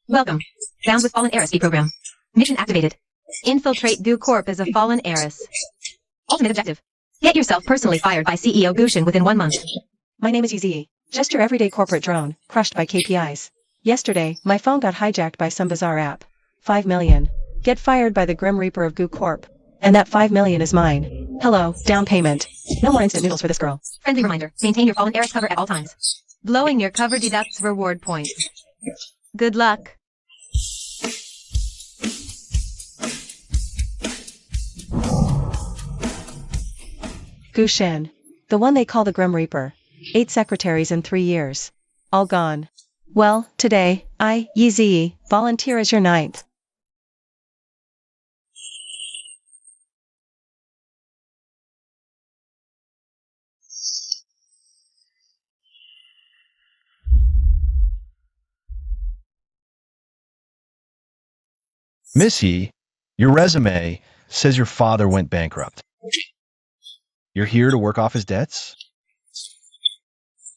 Welcome. Bound with Fallen Heiress program. Mission activated. Infiltrate Goo Corp as a fallen heiress. Ultimate objective. Get yourself personally fired by CEO Gushin within 1 month. My name is EZE. Just your everyday corporate drone, crushed by KPIs. Yesterday, my phone got hijacked by some bizarre app. 5 million. Get fired by the Grim Reaper of Goo Corp. And that 5 million is mine. Hello, down payment. No more instant noodles for this girl. Friendly reminder. Maintain your Fallen Heiress cover at all times. Blowing your cover deducts reward points. Good luck. Gushin. The one they call the Grim Reaper. 8 secretaries in 3 years. All gone. Well, today, I, EZE, volunteer as your 9th. Missy, your resume says your father went bankrupt. You're here to work off his debts?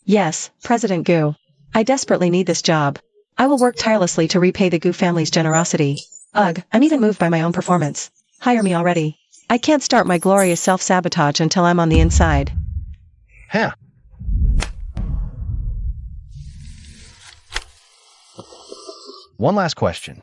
Yes, President Goo. I desperately need this job. I will work tirelessly to repay the Goo family's generosity. Ugh, I'm even moved by my own performance. Hire me already. I can't start my glorious self-sabotage until I'm on the inside. Huh. One last question.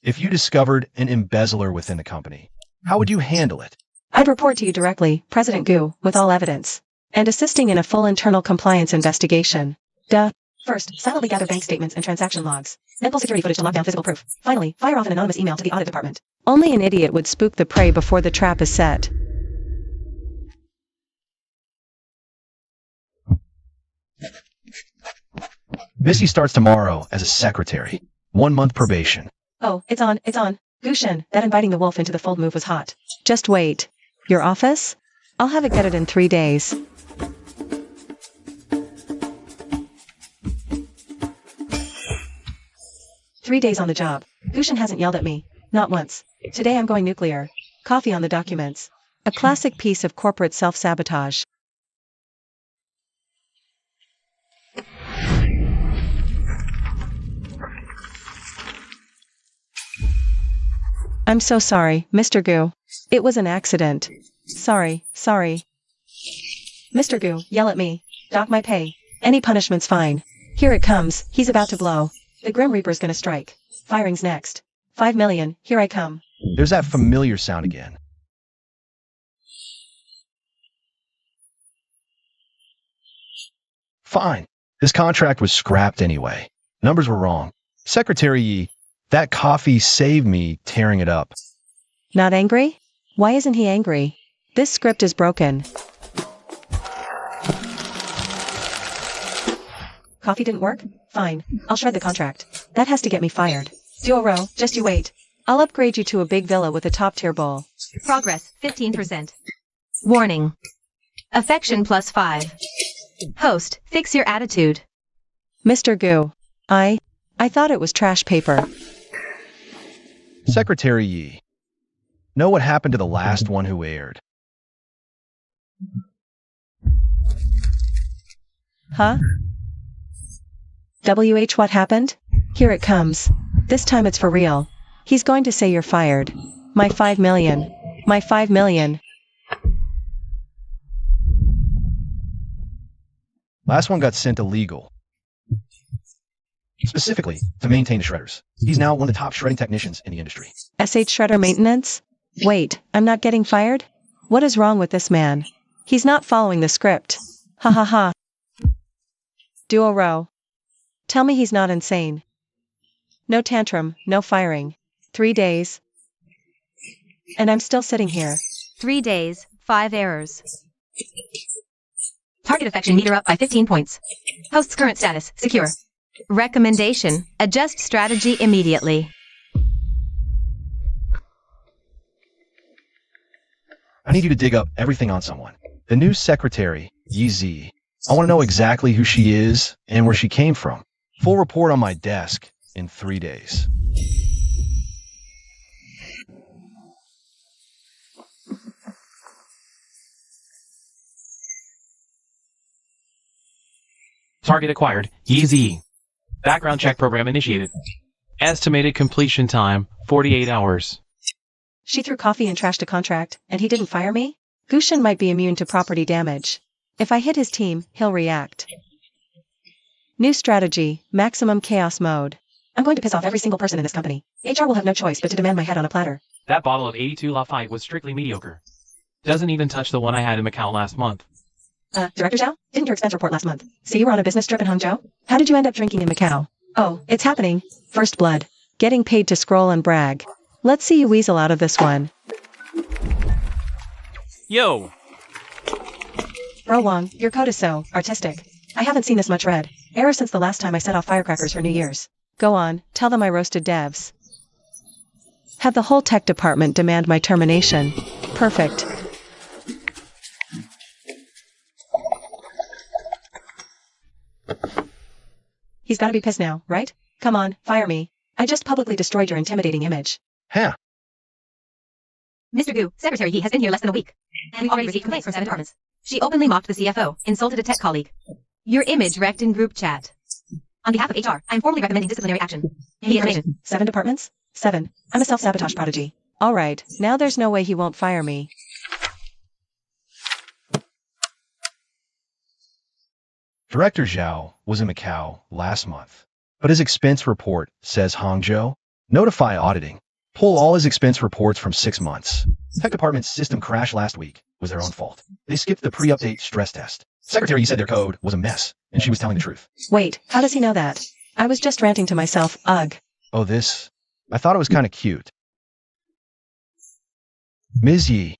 If you discovered an embezzler within the company, how would you handle it? I'd report to you directly, President Goo, with all evidence. And assisting in a full internal compliance investigation. Duh. First, silently gather bank statements and transaction logs. Then pull security footage to lock down physical proof. Finally, fire off an anonymous email to the audit department. Only an idiot would spook the prey before the trap is set. Missy starts tomorrow as a secretary. 1 month probation. Oh, it's on. Gushin, that inviting the wolf into the fold move was hot. Just wait. Your office? I'll have it gutted in 3 days. Three days on the job. Gushin hasn't yelled at me. Not once. Today I'm going nuclear. Coffee on the documents. A classic piece of corporate self-sabotage. I'm so sorry, Mr. Goo. It was an accident. Sorry. Mr. Goo, yell at me. Dock my pay. Any punishment's fine. Here it comes, he's about to blow. The Grim Reaper's gonna strike. Firing's next. 5 million, here I come. There's that familiar sound again. Fine. This contract was scrapped anyway. Numbers were wrong. Secretary Yi, that coffee saved me tearing it up. Not angry? Why isn't he angry? This script is broken. Coffee didn't work? Fine. I'll shred the contract. That has to get me fired. Duo row, just you wait. I'll upgrade you to a big villa with a top-tier bowl. Progress, 15%. Warning. Affection +5. Host, fix your attitude. Mr. Goo. I thought it was trash paper. Secretary Yi, know what happened to the last one who aired? Huh? WH, what happened? Here it comes. This time it's for real. He's going to say you're fired. My 5 million. My 5 million. Last one got sent illegal. Specifically, to maintain the shredders. He's now one of the top shredding technicians in the industry. SH Shredder maintenance? Wait, I'm not getting fired? What is wrong with this man? He's not following the script. Ha ha ha. Duo row. Tell me he's not insane. No tantrum, no firing. 3 days. And I'm still sitting here. 3 days, 5 errors. Target affection meter up by 15 points. Host's current status, secure. Recommendation, adjust strategy immediately. I need you to dig up everything on someone. The new secretary, EZ. I want to know exactly who she is and where she came from. Full report on my desk in 3 days. Target acquired. EZ. Background check program initiated. Estimated completion time, 48 hours. She threw coffee and trashed a contract, and he didn't fire me? Gushin might be immune to property damage. If I hit his team, he'll react. New strategy, maximum chaos mode. I'm going to piss off every single person in this company. HR will have no choice but to demand my head on a platter. That bottle of 82 Lafite was strictly mediocre. Doesn't even touch the one I had in Macau last month. Director Zhao? Didn't your expense report last month say you were on a business trip in Hangzhou? How did you end up drinking in Macau? Oh, it's happening. First blood. Getting paid to scroll and brag. Let's see you weasel out of this one. Yo! Bro Wong, your code is so artistic. I haven't seen this much red ever since the last time I set off firecrackers for New Year's. Go on, tell them I roasted devs. Have the whole tech department demand my termination. Perfect. He's gotta be pissed now, right? Come on, fire me. I just publicly destroyed your intimidating image. Huh. Mr. Gu, Secretary Yi has been here less than a week. And we've already received complaints from 7 departments. She openly mocked the CFO, insulted a tech colleague. Your image wrecked in group chat. On behalf of HR, I'm formally recommending disciplinary action. Immediate 7 departments? 7. I'm a self-sabotage prodigy. Alright, now there's no way he won't fire me. Director Zhao was in Macau last month, but his expense report says Hangzhou. Notify auditing. Pull all his expense reports from 6 months. Tech department's system crashed last week. Was their own fault. They skipped the pre-update stress test. Secretary said their code was a mess, and she was telling the truth. Wait, how does he know that? I was just ranting to myself, ugh. Oh, this? I thought it was kind of cute. Ms. Yi,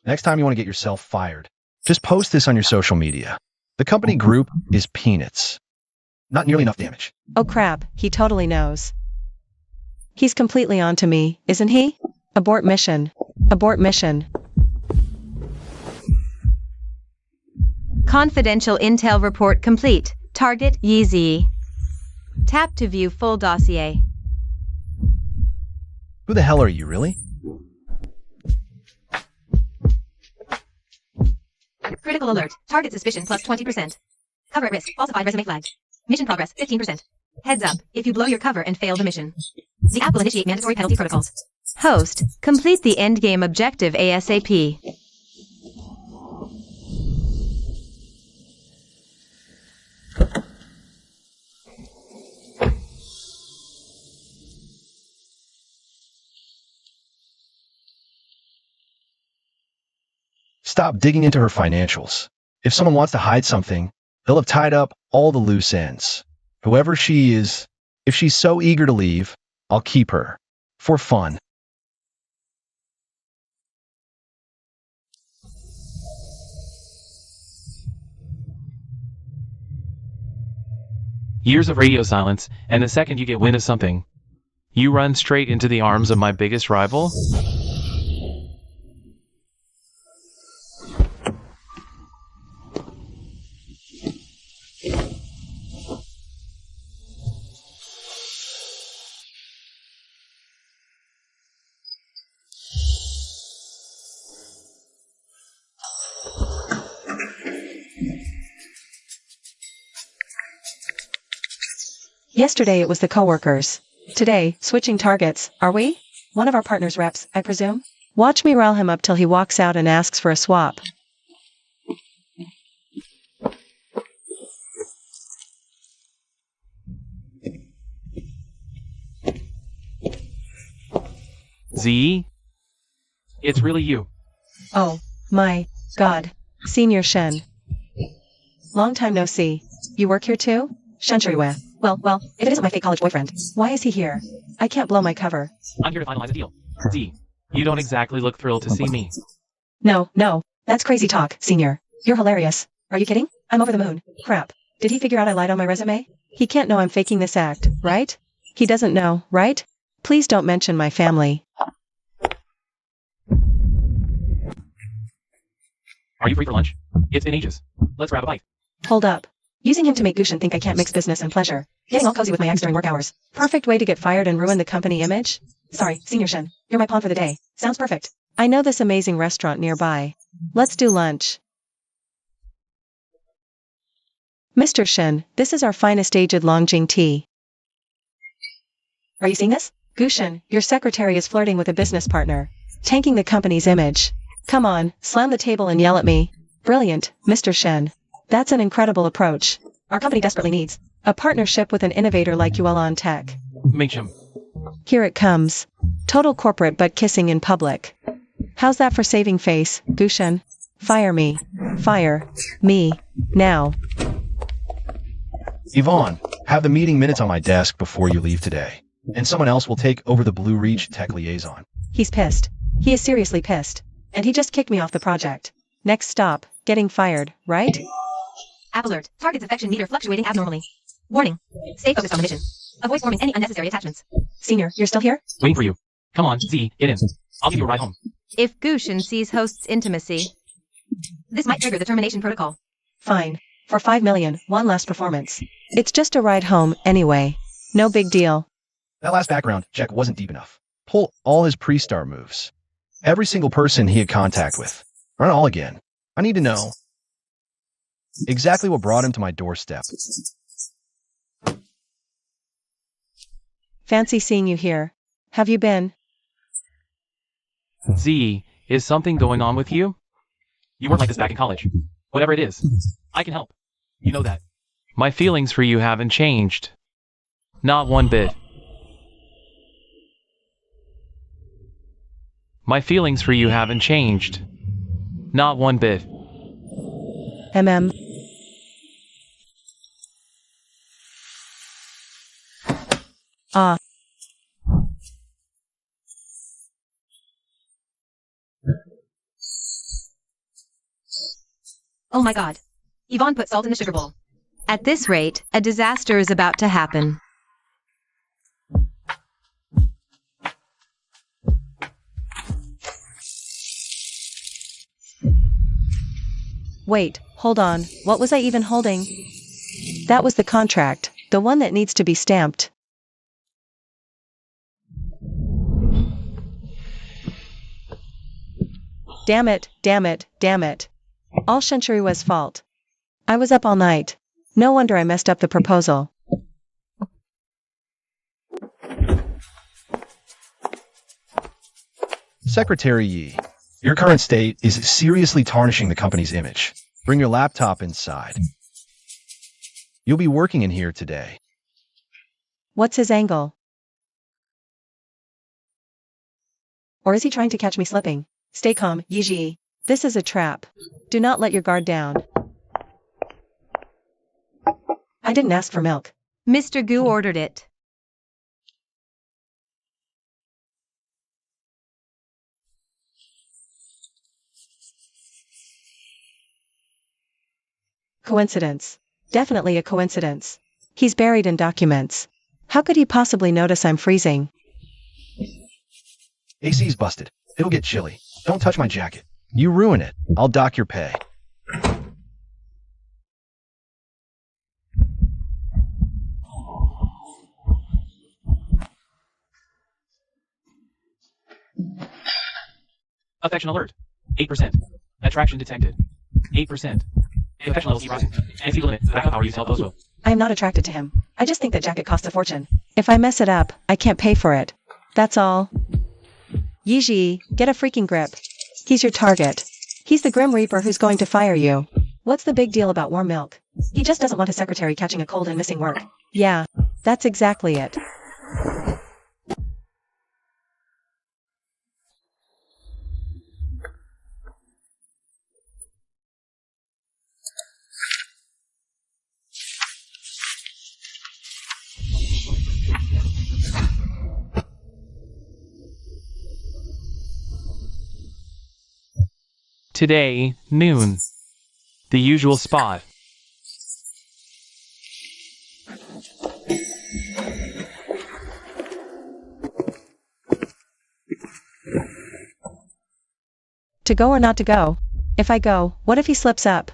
next time you want to get yourself fired, just post this on your social media. The company group is peanuts. Not nearly enough damage. Oh crap, he totally knows. He's completely on to me, isn't he? Abort mission. Abort mission. Confidential intel report complete. Target Yeezy. Tap to view full dossier. Who the hell are you, really? Critical alert. Target suspicion plus 20%. Cover at risk. Falsified resume flagged. Mission progress 15%. Heads up, if you blow your cover and fail the mission, the app will initiate mandatory penalty protocols. Host, complete the endgame objective ASAP. Stop digging into her financials. If someone wants to hide something, they'll have tied up all the loose ends. Whoever she is, if she's so eager to leave, I'll keep her. For fun. Years of radio silence, and the second you get wind of something, you run straight into the arms of my biggest rival? Yesterday it was the coworkers. Today, switching targets, are we? One of our partner's reps, I presume? Watch me rile him up till he walks out and asks for a swap. Z? It's really you. Oh, my God. Senior Shen. Long time no see. You work here too? Shen Shuriwe. Well, if it isn't my fake college boyfriend, why is he here? I can't blow my cover. I'm here to finalize a deal. Z, you don't exactly look thrilled to see me. No, that's crazy talk, Senior. You're hilarious. Are you kidding? I'm over the moon. Crap. Did he figure out I lied on my resume? He can't know I'm faking this act, right? He doesn't know, right? Please don't mention my family. Are you free for lunch? It's been ages. Let's grab a bite. Hold up. Using him to make Gushin think I can't mix business and pleasure. Getting all cozy with my ex during work hours. Perfect way to get fired and ruin the company image? Sorry, Senior Shen. You're my pawn for the day. Sounds perfect. I know this amazing restaurant nearby. Let's do lunch. Mr. Shen, this is our finest aged Longjing tea. Are you seeing this? Gushin, your secretary is flirting with a business partner. Tanking the company's image. Come on, slam the table and yell at me. Brilliant, Mr. Shen. That's an incredible approach. Our company desperately needs a partnership with an innovator like you all on tech. Mincham. Here it comes. Total corporate but kissing in public. How's that for saving face, Gushin? Fire me. Fire. Me. Now. Yvonne, have the meeting minutes on my desk before you leave today. And someone else will take over the Blue Reach Tech Liaison. He's pissed. He is seriously pissed. And he just kicked me off the project. Next stop, getting fired, right? App alert. Target's affection meter fluctuating abnormally. Warning. Stay focused on the mission. Avoid forming any unnecessary attachments. Senior, you're still here? Waiting for you. Come on, Z, get in. I'll give you a ride home. If Gushin sees host's intimacy, this might trigger the termination protocol. Fine. For 5 million, one last performance. It's just a ride home, anyway. No big deal. That last background check wasn't deep enough. Pull all his pre-star moves. Every single person he had contact with. Run it all again. I need to know exactly what brought him to my doorstep. Fancy seeing you here. Have you been? Z, is something going on with you? You weren't like this back in college. Whatever it is, I can help. You know that. My feelings for you haven't changed. Not one bit. My feelings for you haven't changed. Not one bit. MM. Ah. Oh my god. Yvonne put salt in the sugar bowl. At this rate, a disaster is about to happen. Wait, hold on, what was I even holding? That was the contract, the one that needs to be stamped. Damn it, damn it, damn it. All Shenshuriwa's fault. I was up all night. No wonder I messed up the proposal. Secretary Yi, your current state is seriously tarnishing the company's image. Bring your laptop inside. You'll be working in here today. What's his angle? Or is he trying to catch me slipping? Stay calm, Yiji. This is a trap. Do not let your guard down. I didn't ask for milk. Mr. Gu ordered it. Coincidence. Definitely a coincidence. He's buried in documents. How could he possibly notice I'm freezing? AC's busted. It'll get chilly. Don't touch my jacket. You ruin it. I'll dock your pay. Affection alert. 8%. Attraction detected. 8%. Affection levels keep rising. And speed limit. Backup power use to help those will. I am not attracted to him. I just think that jacket costs a fortune. If I mess it up, I can't pay for it. That's all. Yiji, get a freaking grip. He's your target. He's the Grim Reaper who's going to fire you. What's the big deal about warm milk? He just doesn't want his secretary catching a cold and missing work. Yeah, that's exactly it. Today, noon. The usual spot. To go or not to go? If I go, what if he slips up?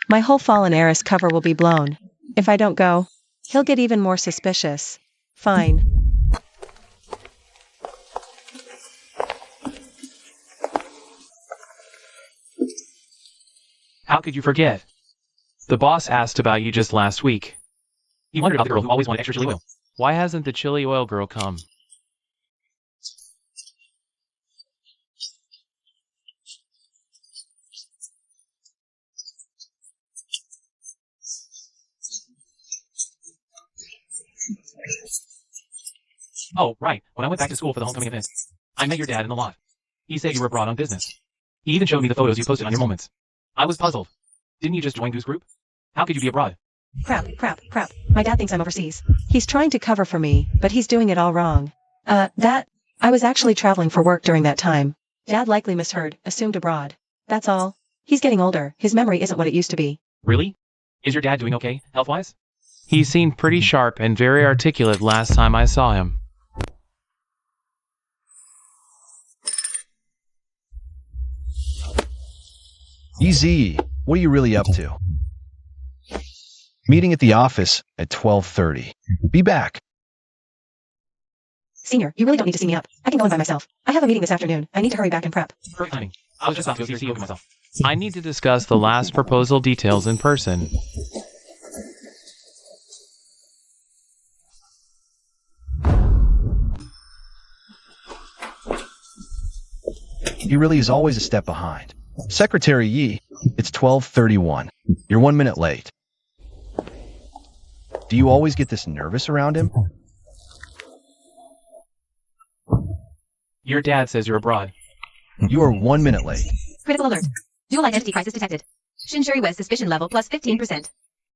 My whole fallen heiress cover will be blown. If I don't go, he'll get even more suspicious. Fine. How could you forget? The boss asked about you just last week. He wondered about the girl who always wanted extra chili oil. Why hasn't the chili oil girl come? Oh, right. When I went back to school for the homecoming event, I met your dad in the lot. He said you were abroad on business. He even showed me the photos you posted on your moments. I was puzzled. Didn't you just join Goose Group? How could you be abroad? Crap. My dad thinks I'm overseas. He's trying to cover for me, but he's doing it all wrong. I was actually traveling for work during that time. Dad likely misheard, assumed abroad. That's all. He's getting older. His memory isn't what it used to be. Really? Is your dad doing okay, health-wise? He seemed pretty sharp and very articulate last time I saw him. Easy. What are you really up to? Meeting at the office at 12:30. Be back. Senior, you really don't need to see me up. I can go in by myself. I have a meeting this afternoon. I need to hurry back and prep. Perfect timing. I was just about to go see your CEO myself. I need to discuss the last proposal details in person. He really is always a step behind. Secretary Yi, it's 12:31. You're 1 minute late. Do you always get this nervous around him? Your dad says you're abroad. You are 1 minute late. Critical alert. Dual identity crisis detected. Shinshuri West suspicion level plus 15%.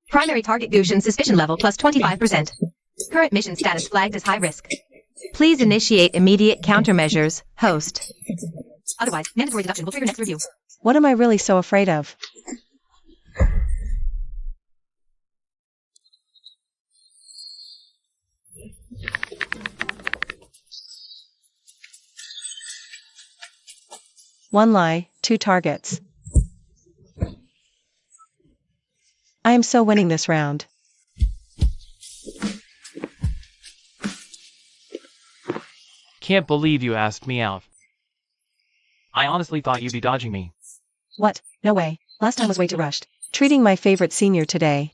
Primary target Gushin suspicion level plus 25%. Current mission status flagged as high risk. Please initiate immediate countermeasures. Host. Otherwise, mandatory deduction will trigger next review. What am I really so afraid of? One lie, 2 targets. I am so winning this round. Can't believe you asked me out. I honestly thought you'd be dodging me. What? No way. Last time was way too rushed. Treating my favorite senior today.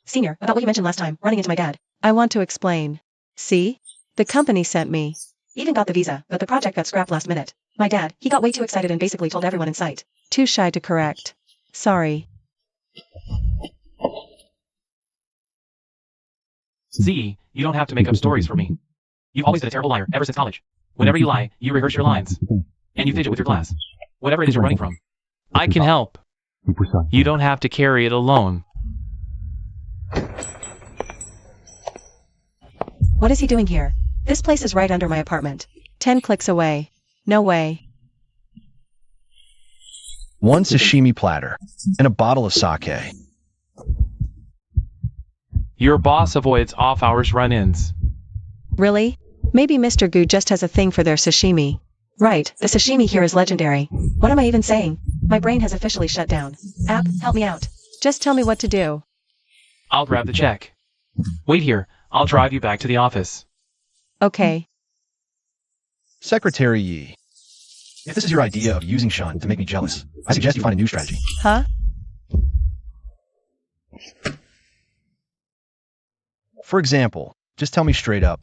Senior, about what you mentioned last time, running into my dad. I want to explain. See? The company sent me. Even got the visa, but the project got scrapped last minute. My dad, he got way too excited and basically told everyone in sight. Too shy to correct. Sorry. Z, you don't have to make up stories for me. You've always been a terrible liar ever since college. Whenever you lie, you rehearse your lines. And you fidget with your glass. Whatever it is you're running from. I can help. You don't have to carry it alone. What is he doing here? This place is right under my apartment. 10 clicks away. No way. 1 sashimi platter and a bottle of sake. Your boss avoids off-hours run-ins. Really? Maybe Mr. Gu just has a thing for their sashimi. Right, the sashimi here is legendary. What am I even saying? My brain has officially shut down. App, help me out. Just tell me what to do. I'll grab the check. Wait here. I'll drive you back to the office. Okay. Secretary Yi, if this is your idea of using Shun to make me jealous, I suggest you find a new strategy. Huh? For example, just tell me straight up.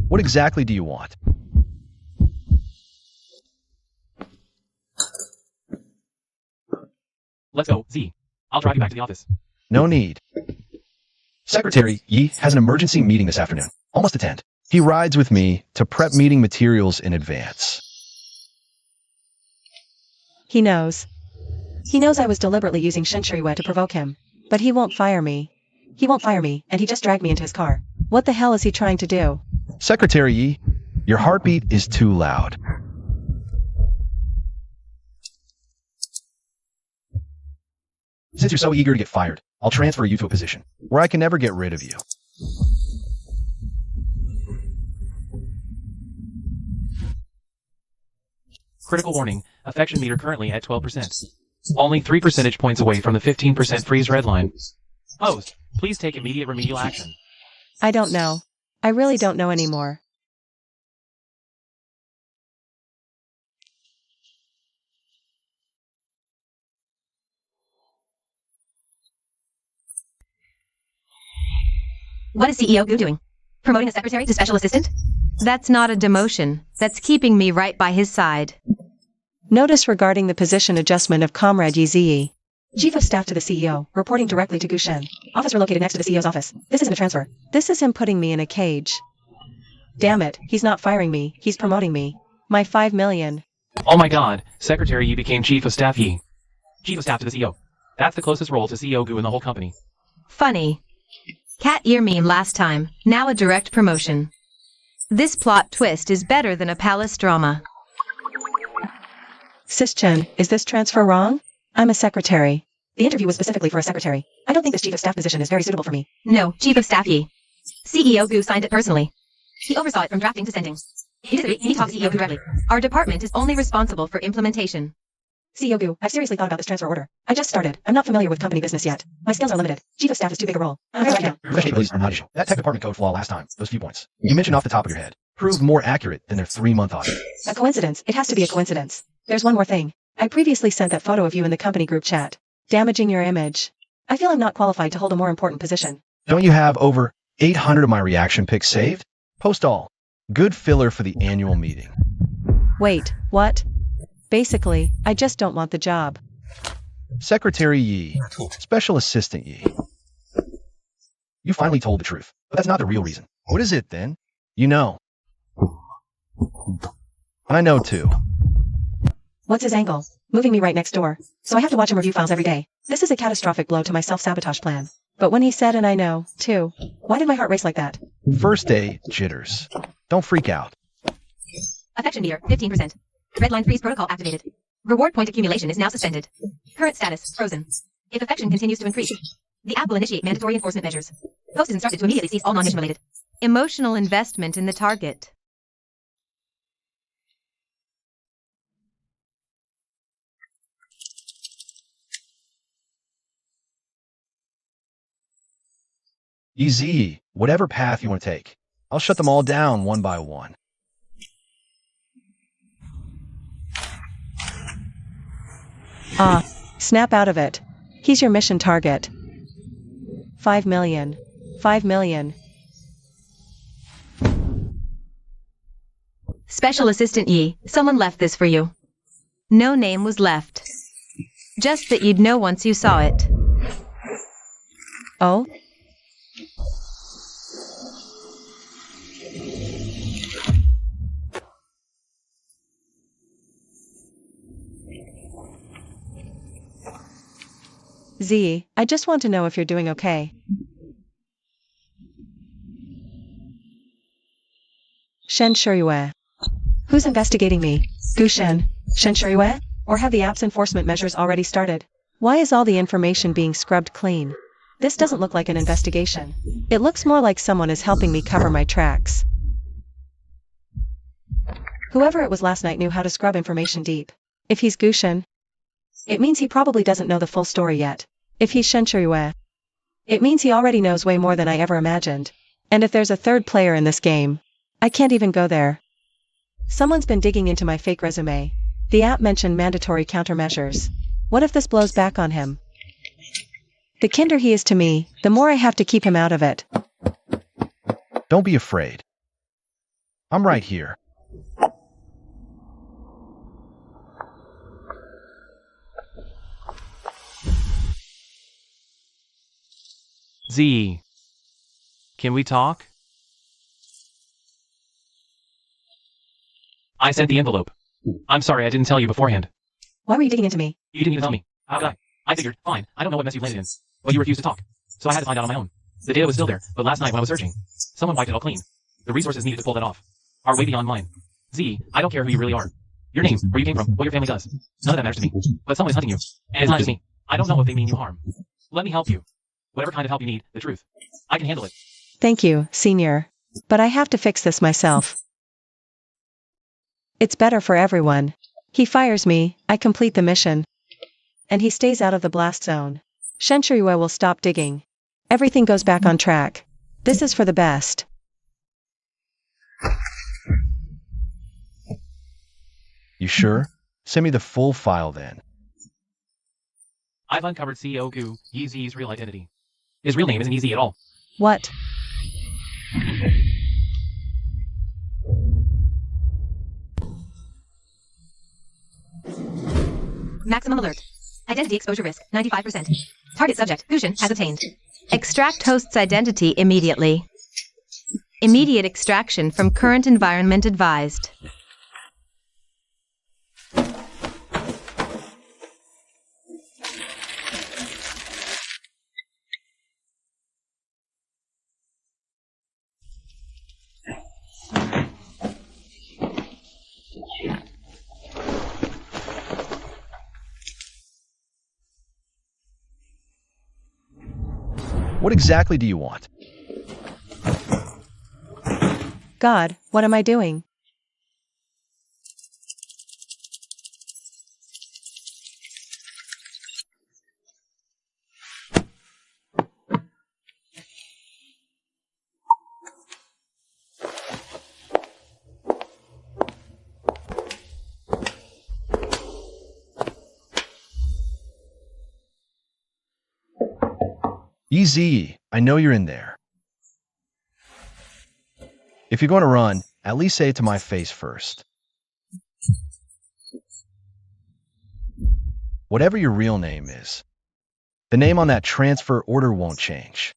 What exactly do you want? Let's go, Z. I'll drive you back to the office. No need. Secretary Yi has an emergency meeting this afternoon. Almost attend. He rides with me to prep meeting materials in advance. He knows. He knows I was deliberately using Shinshuriwa to provoke him. But he won't fire me. He won't fire me, and he just dragged me into his car. What the hell is he trying to do? Secretary Yi, your heartbeat is too loud. Since you're so eager to get fired, I'll transfer you to a position where I can never get rid of you. Critical warning. Affection meter currently at 12%. Only 3 percentage points away from the 15% freeze red line. Host, please take immediate remedial action. I don't know. I really don't know anymore. What is CEO Gu doing? Promoting a secretary to special assistant? That's not a demotion. That's keeping me right by his side. Notice regarding the position adjustment of Comrade Yi Ziyi. Chief of Staff to the CEO, reporting directly to Gu Shen. Office relocated next to the CEO's office. This isn't a transfer. This is him putting me in a cage. Damn it, he's not firing me, he's promoting me. My 5 million. Oh my god, Secretary Yi became Chief of Staff Yi. Chief of Staff to the CEO. That's the closest role to CEO Gu in the whole company. Funny. Cat ear meme last time, now a direct promotion. This plot twist is better than a palace drama. Sis Chen, is this transfer wrong? I'm a secretary. The interview was specifically for a secretary. I don't think this chief of staff position is very suitable for me. No, Chief of Staff Yi. CEO Gu signed it personally. He oversaw it from drafting to sending. He disagreed, he talked to CEO Gu directly. Our department is only responsible for implementation. CEO Gu, I've seriously thought about this transfer order. I just started. I'm not familiar with company business yet. My skills are limited. Chief of staff is too big a role. I'm right now. Professional abilities are not issue. That tech department code flaw last time, those few points. You mentioned off the top of your head. Proved more accurate than their 3-month audit. A coincidence. It has to be a coincidence. There's one more thing. I previously sent that photo of you in the company group chat. Damaging your image. I feel I'm not qualified to hold a more important position. Don't you have over 800 of my reaction pics saved? Post all. Good filler for the annual meeting. Wait, what? Basically, I just don't want the job. Secretary Yi. Special Assistant Yi. You finally told the truth, but that's not the real reason. What is it then? You know. I know too. What's his angle? Moving me right next door. So I have to watch him review files every day. This is a catastrophic blow to my self-sabotage plan. But when he said and I know, too, why did my heart race like that? First day jitters. Don't freak out. Affection meter, 15%. Red line freeze protocol activated. Reward point accumulation is now suspended. Current status, frozen. If affection continues to increase, the app will initiate mandatory enforcement measures. Host is instructed to immediately cease all non-mission related. Emotional investment in the target. Easy, whatever path you want to take. I'll shut them all down one by one. Snap out of it. He's your mission target. 5 million. 5 million. Special Assistant Yi, someone left this for you. No name was left. Just that you'd know once you saw it. Oh? Z, I just want to know if you're doing okay. Shen Shuyue. Who's investigating me? Gu Shen? Shen Shuyue? Or have the app's enforcement measures already started? Why is all the information being scrubbed clean? This doesn't look like an investigation. It looks more like someone is helping me cover my tracks. Whoever it was last night knew how to scrub information deep. If he's Gu Shen, it means he probably doesn't know the full story yet. If he's Shen Shuyue, it means he already knows way more than I ever imagined. And if there's a third player in this game, I can't even go there. Someone's been digging into my fake resume. The app mentioned mandatory countermeasures. What if this blows back on him? The kinder he is to me, the more I have to keep him out of it. Don't be afraid. I'm right here. Z. Can we talk? I sent the envelope. I'm sorry I didn't tell you beforehand. Why were you digging into me? You didn't even tell me. How could I? I figured, fine, I don't know what mess you landed in. But you refused to talk. So I had to find out on my own. The data was still there, but last night when I was searching, someone wiped it all clean. The resources needed to pull that off are way beyond mine. Z, I don't care who you really are. Your name, where you came from, what your family does. None of that matters to me. But someone is hunting you. And it's not just me. I don't know if they mean you harm. Let me help you. Whatever kind of help you need, the truth. I can handle it. Thank you, Senior. But I have to fix this myself. It's better for everyone. He fires me, I complete the mission. And he stays out of the blast zone. Shen Shuyue will stop digging. Everything goes back on track. This is for the best. You sure? Send me the full file then. I've uncovered CEO Gu Yizi's real identity. His real name isn't Yizi at all. What? Maximum alert. Identity exposure risk, 95%. Target subject, Gushin, has obtained. Extract host's identity immediately. Immediate extraction from current environment advised. What exactly do you want? God, what am I doing? Easy, I know you're in there. If you're going to run, at least say it to my face first. Whatever your real name is, the name on that transfer order won't change.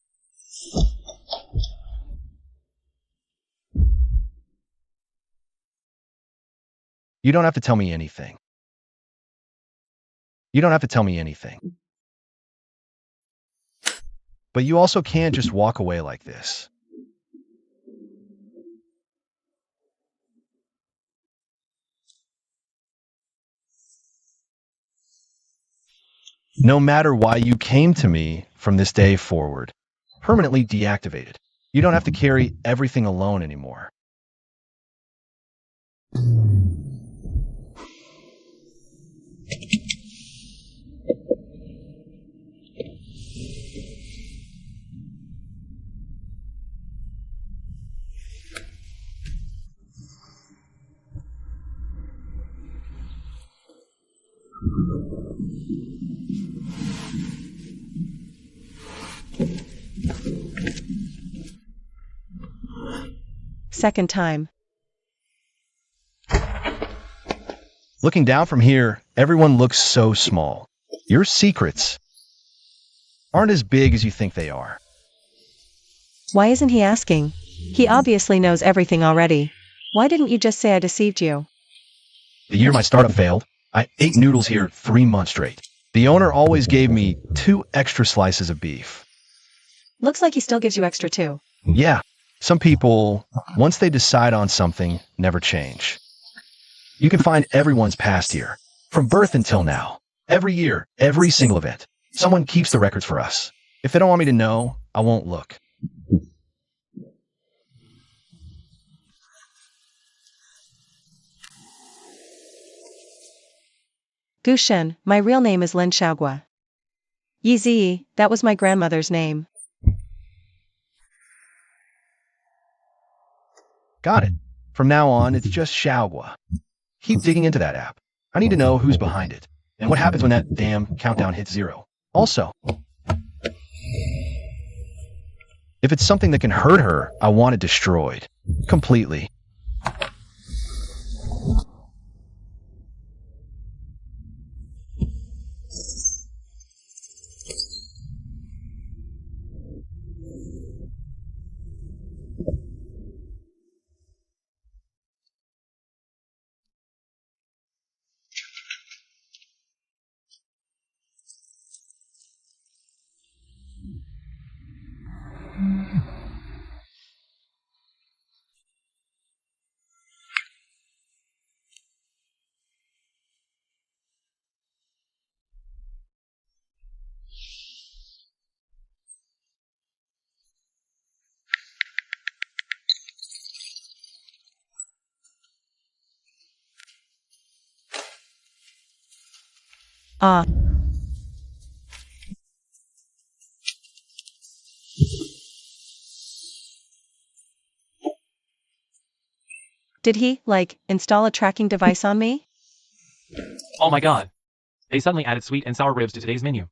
You don't have to tell me anything. You don't have to tell me anything. But you also can't just walk away like this. No matter why you came to me from this day forward, permanently deactivated. You don't have to carry everything alone anymore. Second time. Looking down from here, everyone looks so small. Your secrets aren't as big as you think they are. Why isn't he asking? He obviously knows everything already. Why didn't you just say I deceived you? The year my startup failed, I ate noodles here 3 months straight. The owner always gave me 2 extra slices of beef. Looks like he still gives you extra too. Yeah, some people, once they decide on something, never change. You can find everyone's past here, from birth until now. Every year, every single event. Someone keeps the records for us. If they don't want me to know, I won't look. Gushin, my real name is Lin Xiaogua. Yizi, that was my grandmother's name. Got it. From now on, it's just Xiaogua. Keep digging into that app. I need to know who's behind it, and what happens when that damn countdown hits 0. Also, if it's something that can hurt her, I want it destroyed. Completely. Ah. Did he, install a tracking device on me? Oh my god. They suddenly added sweet and sour ribs to today's menu.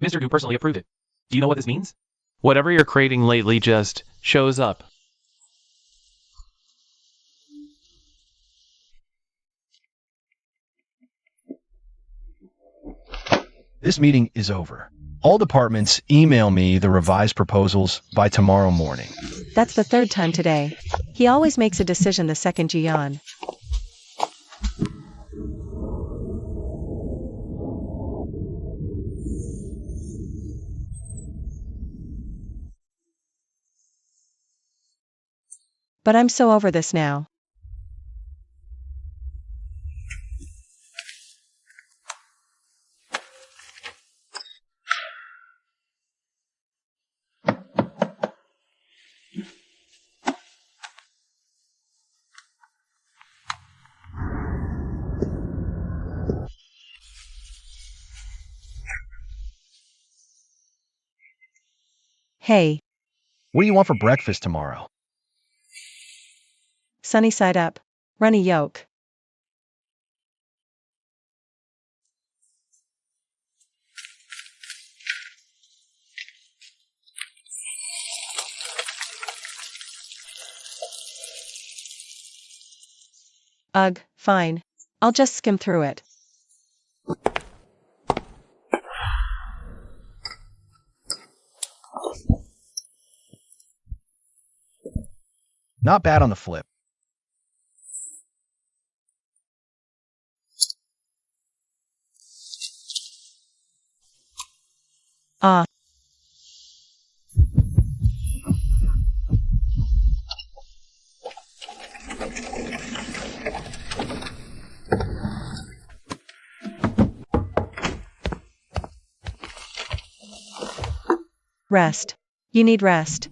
Mr. Gu personally approved it. Do you know what this means? Whatever you're creating lately just shows up. This meeting is over. All departments email me the revised proposals by tomorrow morning. That's the third time today. He always makes a decision the second you yawn. But I'm so over this now. Hey, What do you want for breakfast tomorrow? sunny side up, runny yolk. Ugh, fine. I'll just skim through it. Not bad on the flip. Ah. Rest. You need rest.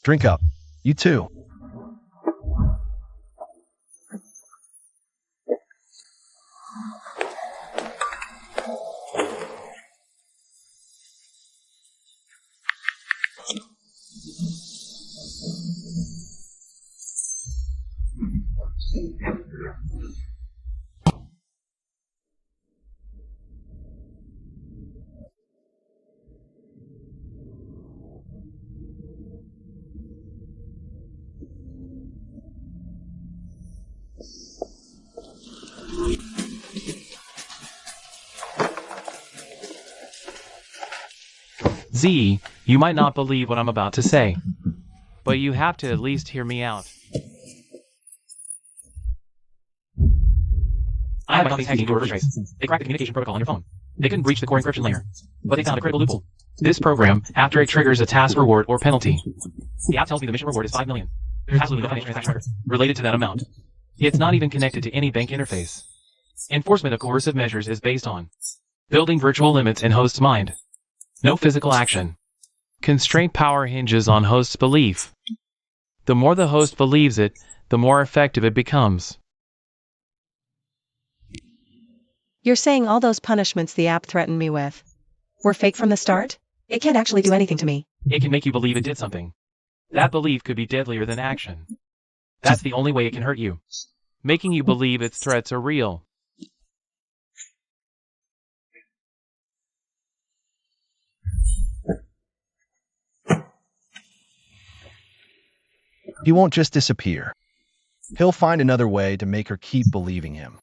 Drink up. You too. Z, you might not believe what I'm about to say, but you have to at least hear me out. I have companies hacking into reverse trace. They cracked the communication protocol on your phone. They couldn't breach the core encryption layer, but they found a critical loophole. This program, after it triggers a task reward or penalty, the app tells me the mission reward is 5 million. There's absolutely no financial transaction record related to that amount. It's not even connected to any bank interface. Enforcement of coercive measures is based on building virtual limits in host's mind. No physical action. Constraint power hinges on host's belief. The more the host believes it, the more effective it becomes. You're saying all those punishments the app threatened me with were fake from the start? It can't actually do anything to me. It can make you believe it did something. That belief could be deadlier than action. That's the only way it can hurt you. Making you believe its threats are real. He won't just disappear. He'll find another way to make her keep believing him.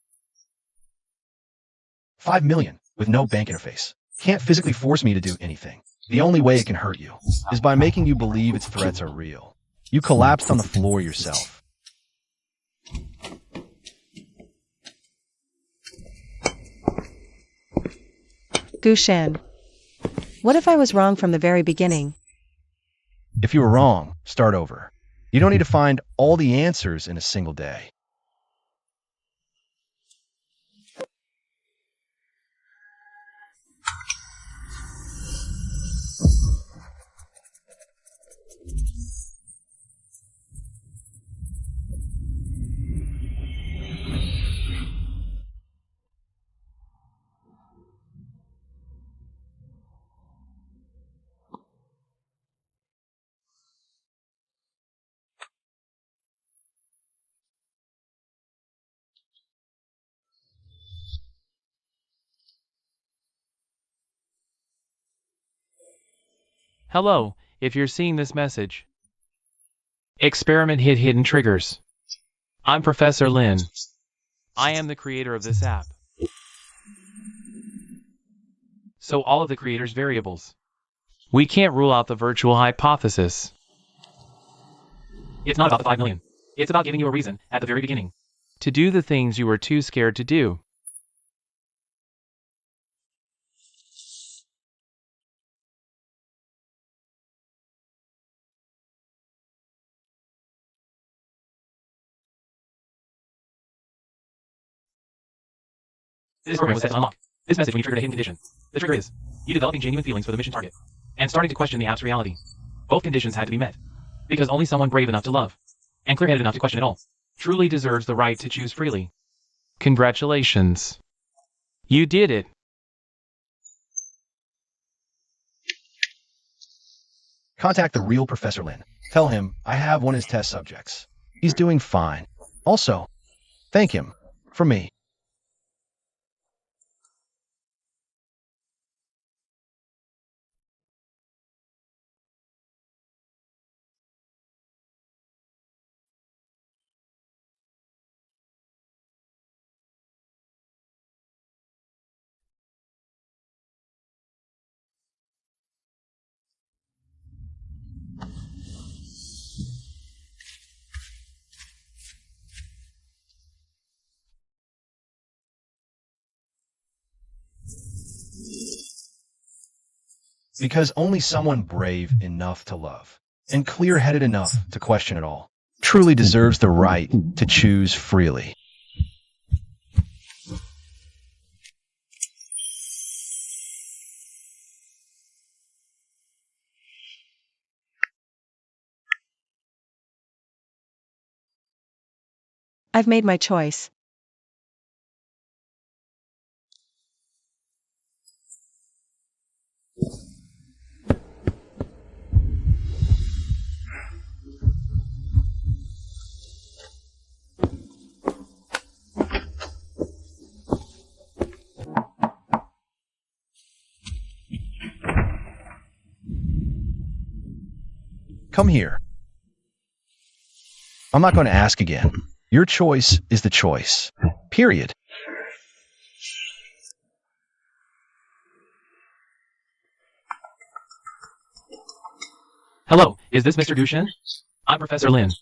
5 million with no bank interface. Can't physically force me to do anything. The only way it can hurt you is by making you believe its threats are real. You collapsed on the floor yourself. Gushan. What if I was wrong from the very beginning? If you were wrong, start over. You don't need to find all the answers in a single day. Hello, if you're seeing this message. Experiment hit hidden triggers. I'm Professor Lin. I am the creator of this app. So all of the creator's variables. We can't rule out the virtual hypothesis. It's not about the 5 million. It's about giving you a reason, at the very beginning, to do the things you were too scared to do. This program was set to unlock this message when you triggered a hidden condition. The trigger is you developing genuine feelings for the mission target and starting to question the app's reality. Both conditions had to be met, because only someone brave enough to love and clear-headed enough to question it all truly deserves the right to choose freely. Congratulations. You did it. Contact the real Professor Lin. Tell him I have one of his test subjects. He's doing fine. Also, thank him for me. Because only someone brave enough to love and clear-headed enough to question it all truly deserves the right to choose freely. I've made my choice. Come here. I'm not going to ask again. Your choice is the choice. Period. Hello, is this Mr. Gushin? I'm Professor Lin.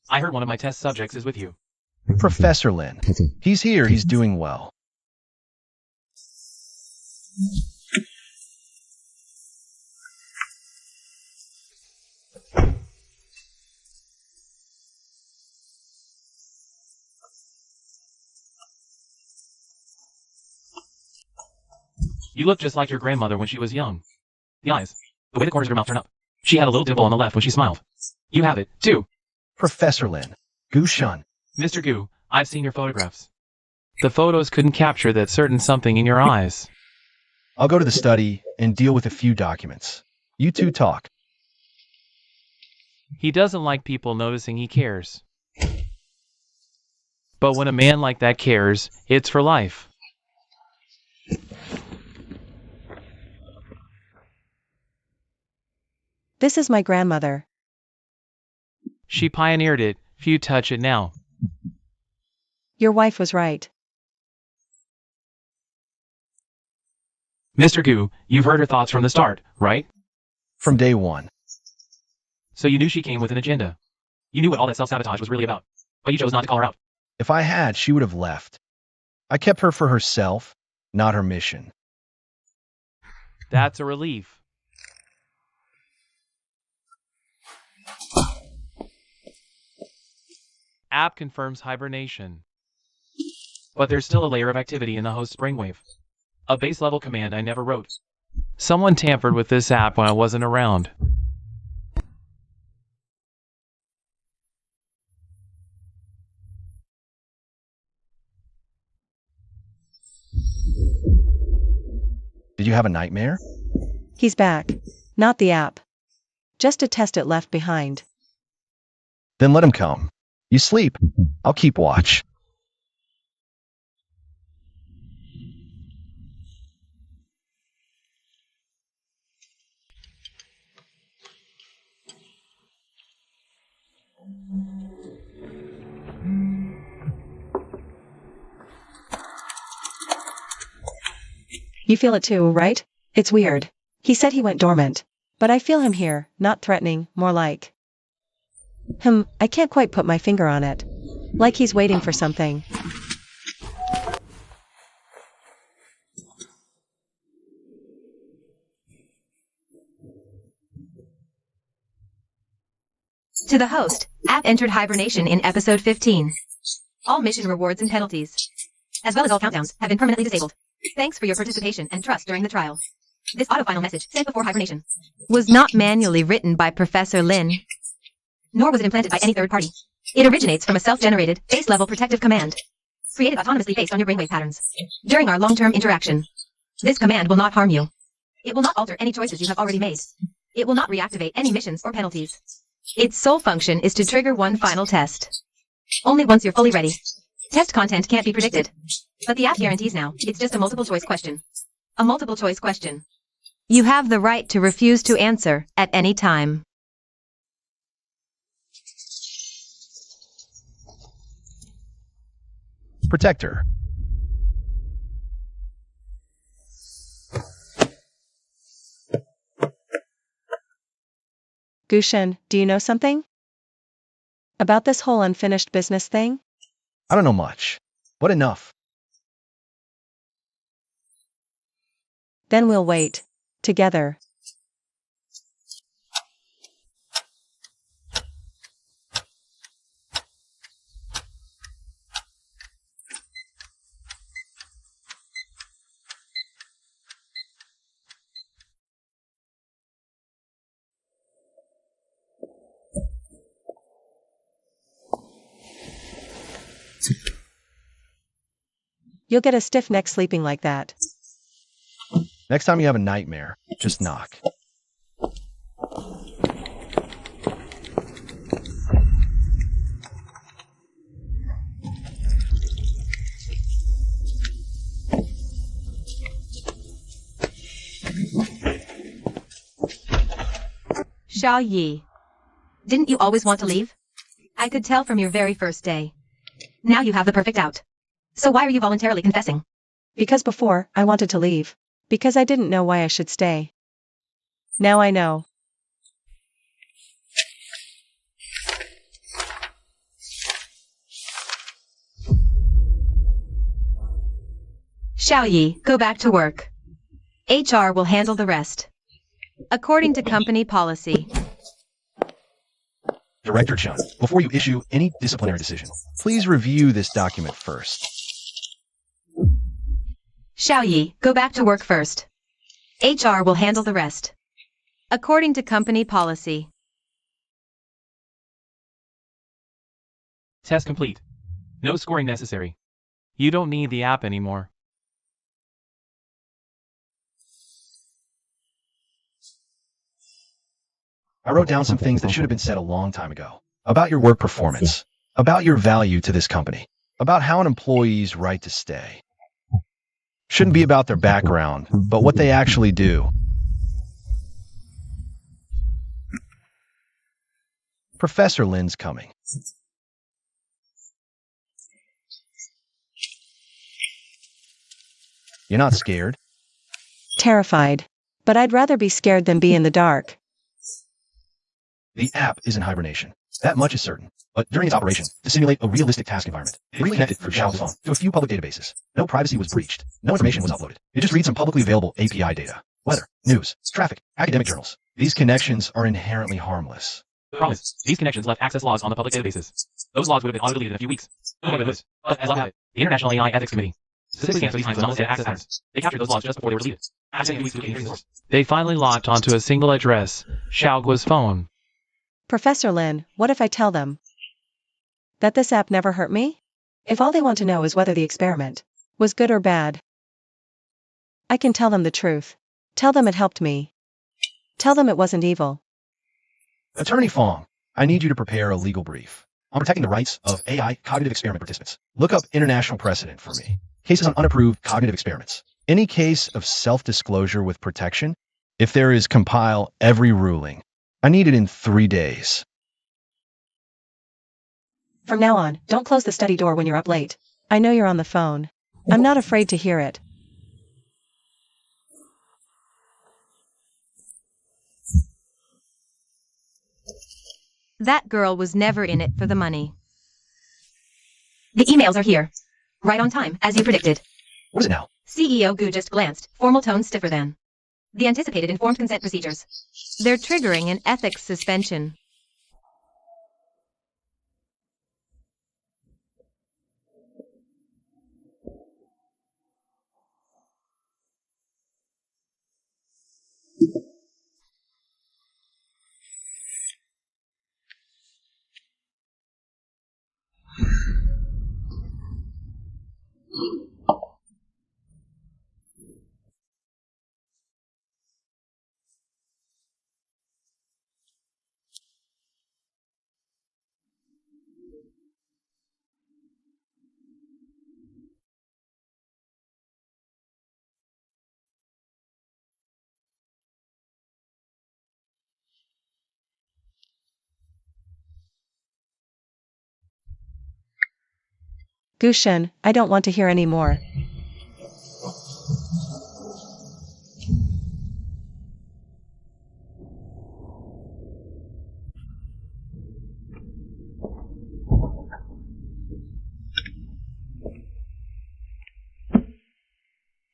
I heard one of my test subjects is with you. Professor Lin. He's here. He's doing well. You look just like your grandmother when she was young. The eyes, the way the corners of her mouth turn up. She had a little dimple on the left when she smiled. You have it, too. Professor Lin. Gushan. Mr. Gu, I've seen your photographs. The photos couldn't capture that certain something in your eyes. I'll go to the study and deal with a few documents. You two talk. He doesn't like people noticing he cares. But when a man like that cares, it's for life. This is my grandmother. She pioneered it. Few touch it now. Your wife was right. Mr. Gu, you've heard her thoughts from the start, right? From day one. So you knew she came with an agenda. You knew what all that self-sabotage was really about, but you chose not to call her out. If I had, she would have left. I kept her for herself, not her mission. That's a relief. App confirms hibernation. But there's still a layer of activity in the host Springwave. A base-level command I never wrote. Someone tampered with this app when I wasn't around. Did you have a nightmare? He's back. Not the app. Just a test it left behind. Then let him come. You sleep. I'll keep watch. You feel it too, right? It's weird. He said he went dormant. But I feel him here, not threatening, more like. I can't quite put my finger on it. Like he's waiting for something. To the host, app entered hibernation in episode 15. All mission rewards and penalties, as well as all countdowns, have been permanently disabled. Thanks for your participation and trust during the trial. This auto-final message, sent before hibernation, Was not manually written by Professor Lin. nor was it implanted by any third party. It originates from a self-generated, base-level protective command, created autonomously based on your brainwave patterns. During our long-term interaction, this command will not harm you. It will not alter any choices you have already made. It will not reactivate any missions or penalties. Its sole function is to trigger one final test. Only once you're fully ready. Test content can't be predicted. But the app guarantees now, it's just a multiple-choice question. A multiple-choice question. You have the right to refuse to answer at any time. Protector. Gushen, do you know something? About this whole unfinished business thing? I don't know much. What enough? Then we'll wait. Together. You'll get a stiff neck sleeping like that. Next time you have a nightmare, just knock. Xiao Yi. Didn't you always want to leave? I could tell from your very first day. Now you have the perfect out. So why are you voluntarily confessing? Because before, I wanted to leave. Because I didn't know why I should stay. Now I know. Xiao Yi, go back to work. HR will handle the rest. According to company policy. Director Chun, before you issue any disciplinary decision, please review this document first. Xiao Yi, go back to work first. HR will handle the rest. According to company policy. Test complete. No scoring necessary. You don't need the app anymore. I wrote down some things that should have been said a long time ago. About your work performance. About your value to this company. About how an employee's right to stay. Shouldn't be about their background, but what they actually do. Professor Lin's coming. You're not scared? Terrified. But I'd rather be scared than be in the dark. The app is in hibernation. That much is certain. But during its operation, to simulate a realistic task environment, it reconnected through Xiao's phone to a few public databases. No privacy was breached. No information was uploaded. It just reads some publicly available API data. Weather, news, traffic, academic journals. These connections are inherently harmless. Promise. These connections left access logs on the public databases. Those logs would have been auto-deleted in a few weeks. No one would lose. But as luck have it, the International AI Ethics Committee specifically scans for these kinds of anomalous data access patterns. They captured those logs just before they were deleted. After 2 weeks to gain source. They finally locked onto a single address, Xiaoguo's phone. Professor Lin, what if I tell them that this app never hurt me? If all they want to know is whether the experiment was good or bad, I can tell them the truth. Tell them it helped me. Tell them it wasn't evil. Attorney Fong, I need you to prepare a legal brief on protecting the rights of AI cognitive experiment participants. Look up international precedent for me. Cases on unapproved cognitive experiments. Any case of self-disclosure with protection. If there is, compile every ruling. I need it in 3 days. From now on, don't close the study door when you're up late. I know you're on the phone. I'm not afraid to hear it. That girl was never in it for the money. The emails are here. Right on time, as you predicted. What is it now? CEO Gu just glanced, formal tone stiffer than the anticipated informed consent procedures. They're triggering an ethics suspension. Gushen, I don't want to hear any more.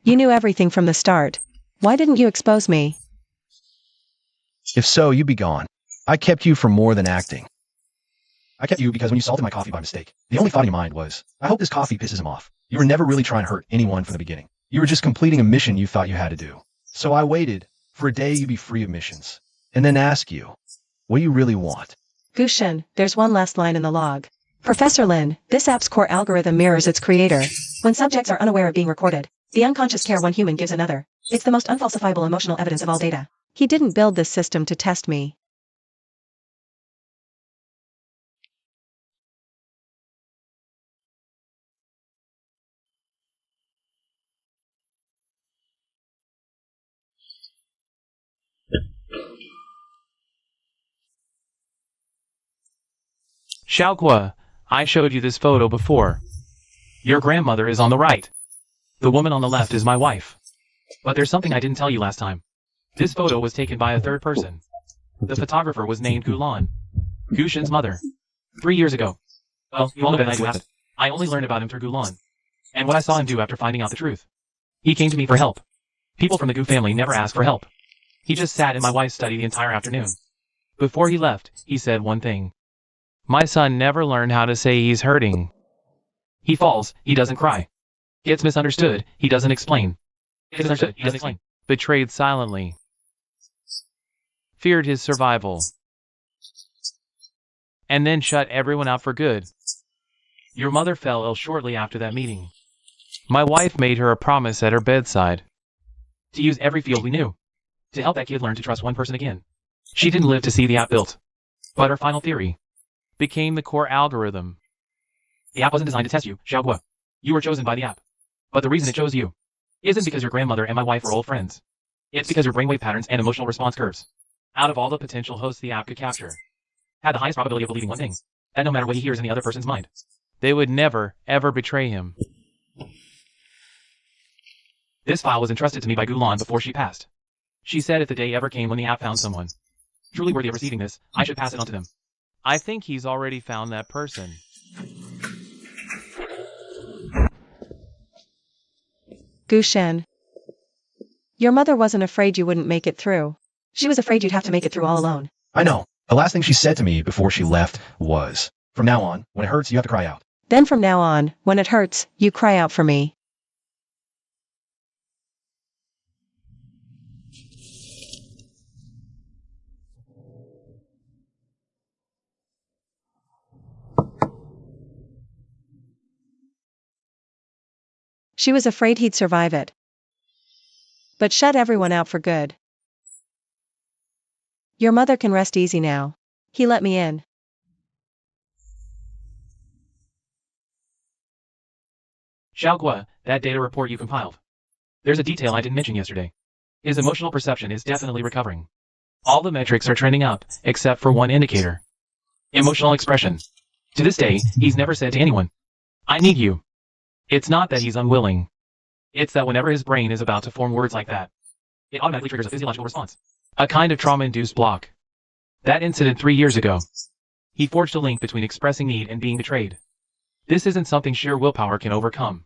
You knew everything from the start. Why didn't you expose me? If so, you'd be gone. I kept you for more than acting. I kept you because when you salted my coffee by mistake, the only thought in your mind was, I hope this coffee pisses him off. You were never really trying to hurt anyone from the beginning. You were just completing a mission you thought you had to do. So I waited for a day you'd be free of missions, and then ask you, what do you really want? Gushen, there's one last line in the log. Professor Lin, this app's core algorithm mirrors its creator. When subjects are unaware of being recorded, the unconscious care one human gives another. It's the most unfalsifiable emotional evidence of all data. He didn't build this system to test me. Xiaoqua, I showed you this photo before. Your grandmother is on the right. The woman on the left is my wife. But there's something I didn't tell you last time. This photo was taken by a third person. The photographer was named Gulan, Gushen's mother. 3 years ago. Well, you all know that I do have it. I only learned about him through Gulan. And what I saw him do after finding out the truth. He came to me for help. People from the Gu family never ask for help. He just sat in my wife's study the entire afternoon. Before he left, he said one thing. My son never learned how to say he's hurting. He falls, he doesn't cry. Gets misunderstood, he doesn't explain. Gets misunderstood, he doesn't explain. Betrayed silently. Feared his survival. And then shut everyone out for good. Your mother fell ill shortly after that meeting. My wife made her a promise at her bedside. To use every field we knew. To help that kid learn to trust one person again. She didn't live to see the app built. But her final theory became the core algorithm. The app wasn't designed to test you, Xiaoguo. You were chosen by the app. But the reason it chose you isn't because your grandmother and my wife were old friends. It's because your brainwave patterns and emotional response curves, out of all the potential hosts the app could capture, had the highest probability of believing one thing, that no matter what he hears in the other person's mind, they would never, ever betray him. This file was entrusted to me by Gulan before she passed. She said if the day ever came when the app found someone truly worthy of receiving this, I should pass it on to them. I think he's already found that person. Gushen. Your mother wasn't afraid you wouldn't make it through. She was afraid you'd have to make it through all alone. I know. The last thing she said to me before she left was, from now on, when it hurts, you have to cry out. Then from now on, when it hurts, you cry out for me. She was afraid he'd survive it. But shut everyone out for good. Your mother can rest easy now. He let me in. Xiaoguo, that data report you compiled. There's a detail I didn't mention yesterday. His emotional perception is definitely recovering. All the metrics are trending up, except for one indicator. Emotional expression. To this day, he's never said to anyone, I need you. It's not that he's unwilling. It's that whenever his brain is about to form words like that, it automatically triggers a physiological response. A kind of trauma-induced block. That incident 3 years ago. He forged a link between expressing need and being betrayed. This isn't something sheer willpower can overcome.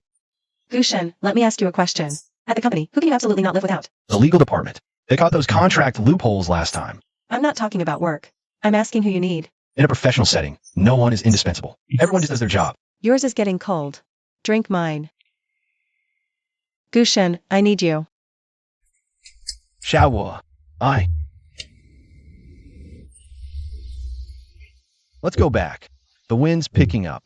Gushen, let me ask you a question. At the company, who can you absolutely not live without? The legal department. They caught those contract loopholes last time. I'm not talking about work. I'm asking who you need. In a professional setting, no one is indispensable. Everyone just does their job. Yours is getting cold. Drink mine. Gushen, I need you. Xiaohua. Aye. Let's go back. The wind's picking up.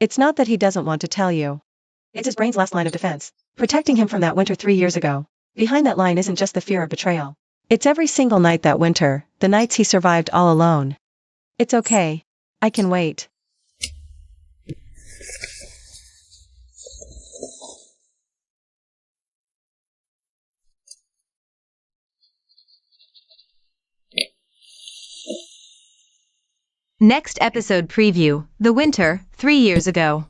It's not that he doesn't want to tell you. It's his brain's last line of defense, protecting him from that winter 3 years ago. Behind that line isn't just the fear of betrayal. It's every single night that winter, the nights he survived all alone. It's okay. I can wait. Next episode preview, The Winter, 3 years ago.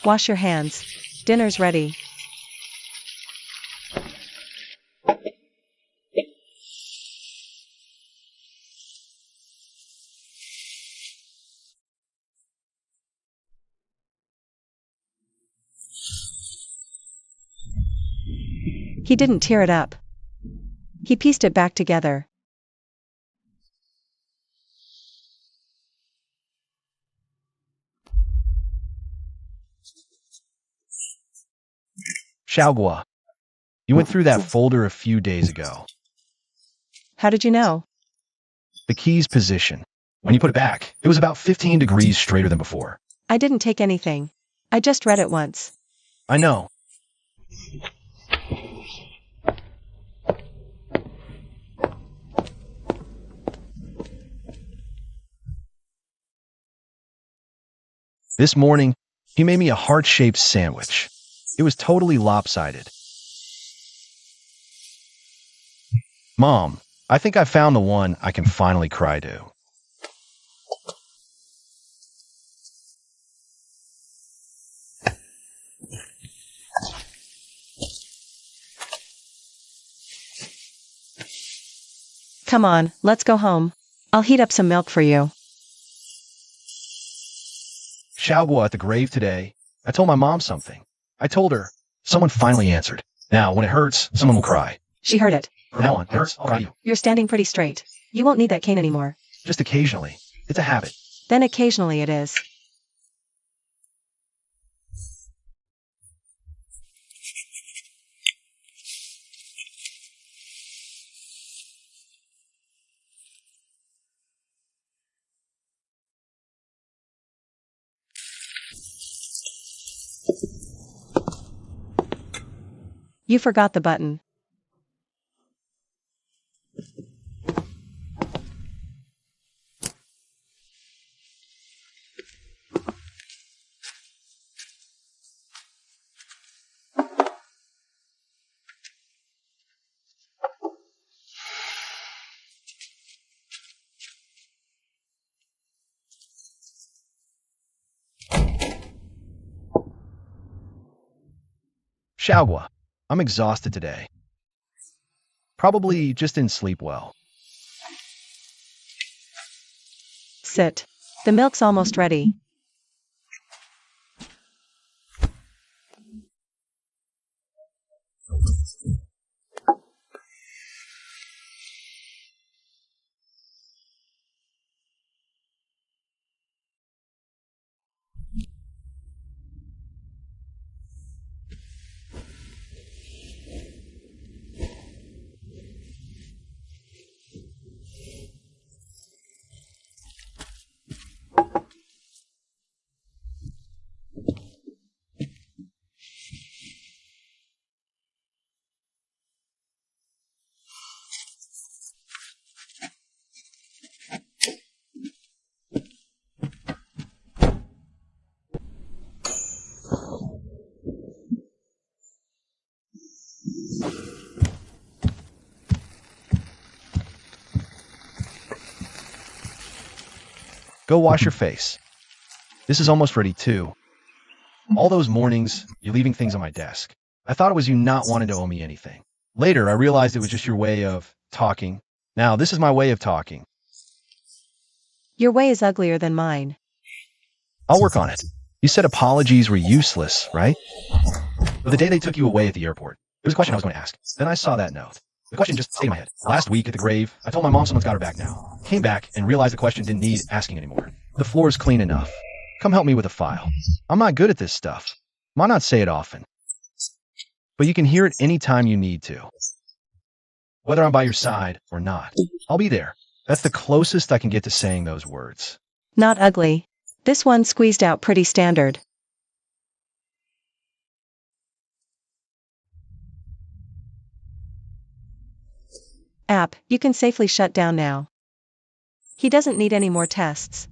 Wash your hands. Dinner's ready. He didn't tear it up. He pieced it back together. Xiaohua. You went through that folder a few days ago. How did you know? The key's position. When you put it back, it was about 15 degrees straighter than before. I didn't take anything. I just read it once. I know. This morning, he made me a heart-shaped sandwich. It was totally lopsided. Mom, I think I found the one I can finally cry to. Come on, let's go home. I'll heat up some milk for you. Xiaohua at the grave today. I told my mom something. I told her. Someone finally answered. Now, when it hurts, someone will cry. She heard it. From now on, it hurts, I'll cry you. You're standing pretty straight. You won't need that cane anymore. Just occasionally. It's a habit. Then occasionally it is. You forgot the button. Xiaohua, I'm exhausted today. Probably just didn't sleep well. Sit. The milk's almost ready. Go wash your face. This is almost ready too. All those mornings, you're leaving things on my desk. I thought it was you not wanting to owe me anything. Later, I realized it was just your way of talking. Now, this is my way of talking. Your way is uglier than mine. I'll work on it. You said apologies were useless, right? But the day they took you away at the airport, there was a question I was going to ask. Then I saw that note. The question just stayed in my head. Last week at the grave, I told my mom someone's got her back now. Came back and realized the question didn't need asking anymore. The floor is clean enough. Come help me with a file. I'm not good at this stuff. Might not say it often. But you can hear it anytime you need to. Whether I'm by your side or not, I'll be there. That's the closest I can get to saying those words. Not ugly. This one squeezed out pretty standard. App, you can safely shut down now. He doesn't need any more tests.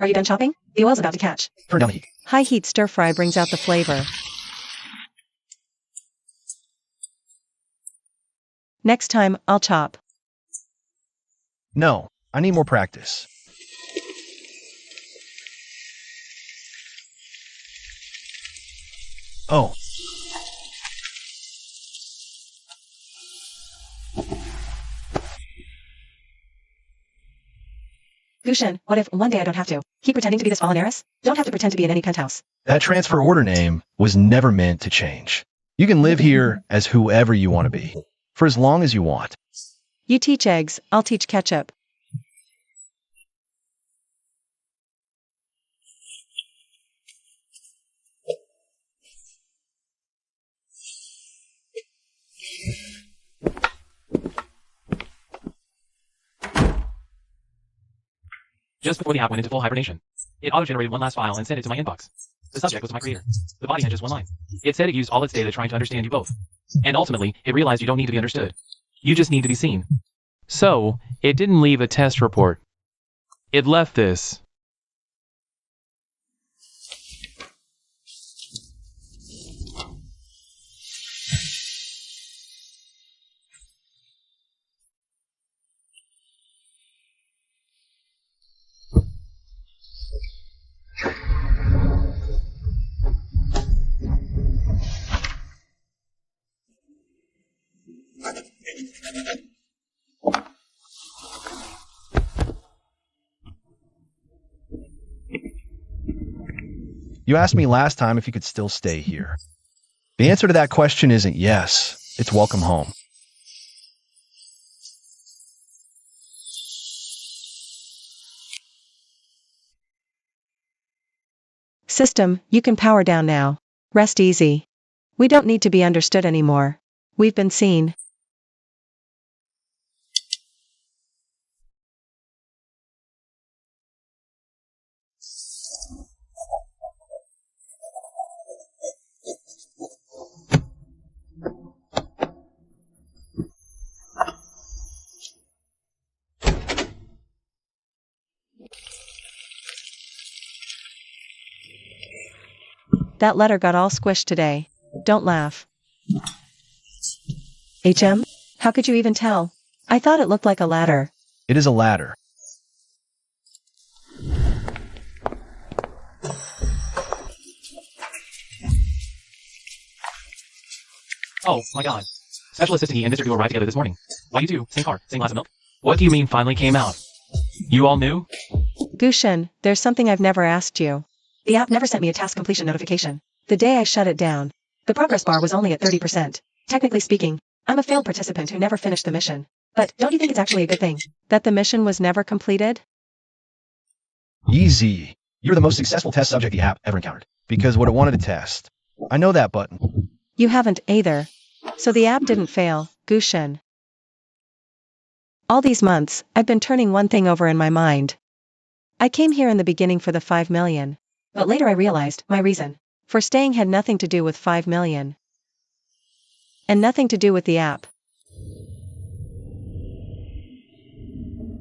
Are you done chopping? The oil's about to catch. Turn down the heat. High heat stir fry brings out the flavor. Next time, I'll chop. No, I need more practice. Oh, Gushin, what if one day I don't have to? Keep pretending to be this fallen heiress? Don't have to pretend to be in any penthouse. that transfer order name was never meant to change. You can live here as whoever you want to be, for as long as you want. You teach eggs, I'll teach ketchup. Just before the app went into full hibernation, it auto-generated one last file and sent it to my inbox. The subject was my creator. The body had just one line. It said it used all its data trying to understand you both. And ultimately, it realized you don't need to be understood. You just need to be seen. So, it didn't leave a test report. It left this. You asked me last time if you could still stay here. The answer to that question isn't yes, it's welcome home. System, you can power down now. Rest easy. We don't need to be understood anymore. We've been seen. That letter got all squished today. Don't laugh. HM? How could you even tell? I thought it looked like a ladder. It is a ladder. Oh, my God. Special Assistant E and Mr. Du arrived together this morning. Why you two? Same car, same glass of milk? What do you mean finally came out? You all knew? Gushin, there's something I've never asked you. The app never sent me a task completion notification. The day I shut it down, the progress bar was only at 30%. Technically speaking, I'm a failed participant who never finished the mission. But don't you think it's actually a good thing that the mission was never completed? Easy. You're the most successful test subject the app ever encountered. Because what it wanted to test. I know that button. You haven't either. So the app didn't fail, Gushin. All these months, I've been turning one thing over in my mind. I came here in the beginning for the 5 million. But later I realized my reason for staying had nothing to do with 5 million. And nothing to do with the app.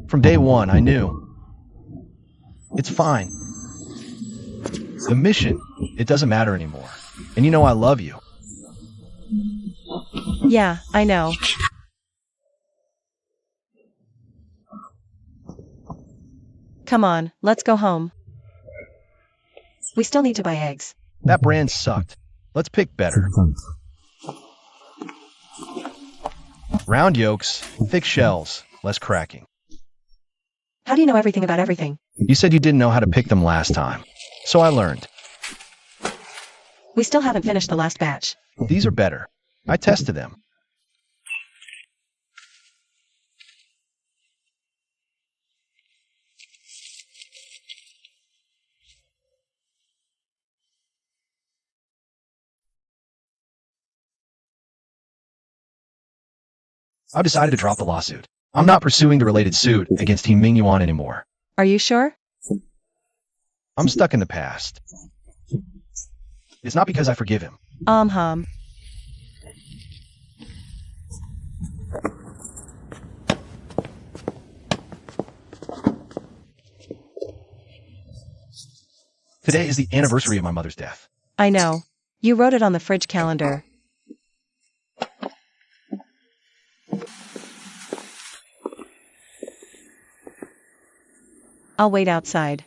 From day one, I knew. It's fine. The mission, it doesn't matter anymore. And you know I love you. Yeah, I know. Come on, let's go home. We still need to buy eggs. That brand sucked. Let's pick better. Round yolks, thick shells, less cracking. How do you know everything about everything? You said you didn't know how to pick them last time. So I learned. We still haven't finished the last batch. These are better. I tested them. I've decided to drop the lawsuit. I'm not pursuing the related suit against Team Mingyuan anymore. Are you sure? I'm stuck in the past. It's not because I forgive him. Hum. Today is the anniversary of my mother's death. I know. You wrote it on the fridge calendar. I'll wait outside.